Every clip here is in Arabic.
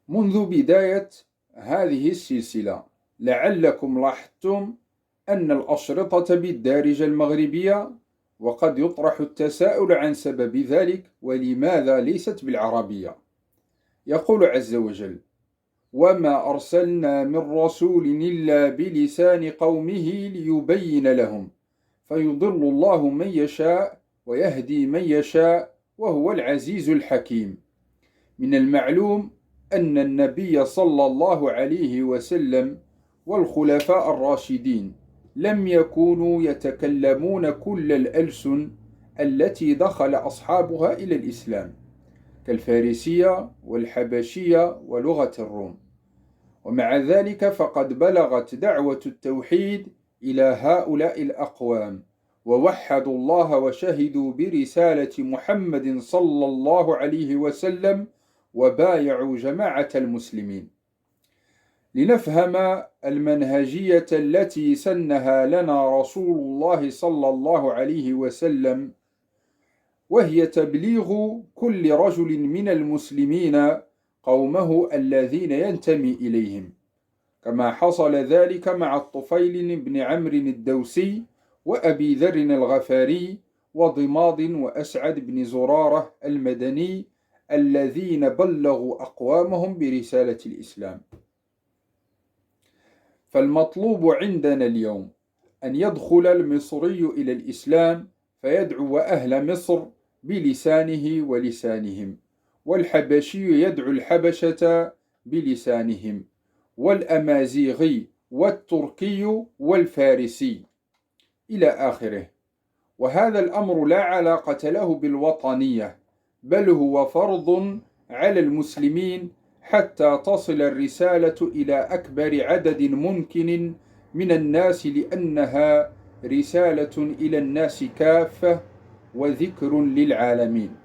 منذ بداية هذه السلسلة لعلكم لاحظتم أن الأشرطة بالدارجة المغربية، وقد يطرح التساؤل عن سبب ذلك ولماذا ليست بالعربية. يقول عز وجل: وما أرسلنا من رسول إلا بلسان قومه ليبين لهم فيضل الله من يشاء ويهدي من يشاء وهو العزيز الحكيم. من المعلوم أن النبي صلى الله عليه وسلم والخلفاء الراشدين لم يكونوا يتكلمون كل الألسن التي دخل أصحابها إلى الإسلام، كالفارسية والحبشية ولغة الروم، ومع ذلك فقد بلغت دعوة التوحيد إلى هؤلاء الأقوام، ووحدوا الله وشهدوا برسالة محمد صلى الله عليه وسلم وبايعوا جماعة المسلمين. لنفهم المنهجية التي سنها لنا رسول الله صلى الله عليه وسلم، وهي تبليغ كل رجل من المسلمين قومه الذين ينتمي إليهم، كما حصل ذلك مع الطفيل بن عمرو الدوسي وأبي ذر الغفاري وضماض وأسعد بن زرارة المدني الذين بلغوا أقوامهم برسالة الإسلام. فالمطلوب عندنا اليوم أن يدخل المصري إلى الإسلام فيدعو أهل مصر بلسانه ولسانهم، والحبشي يدعو الحبشة بلسانهم، والأمازيغي والتركي والفارسي إلى آخره. وهذا الأمر لا علاقة له بالوطنية، بل هو فرض على المسلمين حتى تصل الرسالة إلى أكبر عدد ممكن من الناس، لأنها رسالة إلى الناس كافة وذكر للعالمين.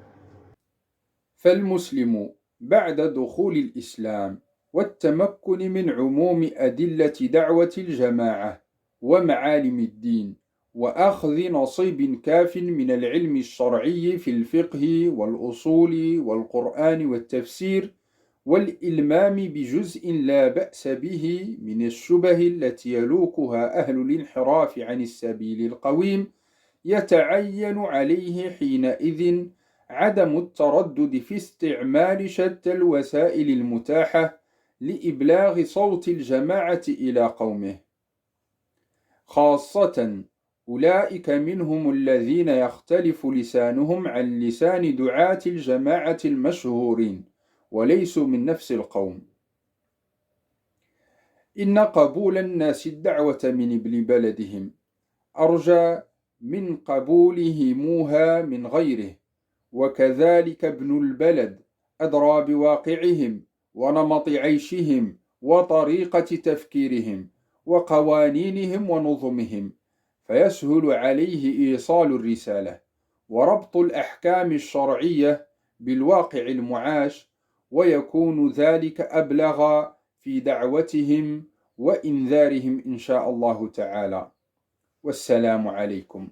فالمسلم بعد دخول الإسلام والتمكن من عموم أدلة دعوة الجماعة ومعالم الدين، وأخذ نصيب كاف من العلم الشرعي في الفقه والأصول والقرآن والتفسير، والإلمام بجزء لا بأس به من الشبه التي يلوكها أهل الانحراف عن السبيل القويم، يتعين عليه حينئذ عدم التردد في استعمال شتى الوسائل المتاحة لإبلاغ صوت الجماعة إلى قومه، خاصة أولئك منهم الذين يختلف لسانهم عن لسان دعاة الجماعة المشهورين وليسوا من نفس القوم. إن قبول الناس الدعوة من ابن بلدهم أرجى من قبولهموها من غيره، وكذلك ابن البلد أدرى بواقعهم ونمط عيشهم وطريقة تفكيرهم وقوانينهم ونظمهم، فيسهل عليه إيصال الرسالة وربط الأحكام الشرعية بالواقع المعاش، ويكون ذلك أبلغ في دعوتهم وإنذارهم إن شاء الله تعالى. والسلام عليكم.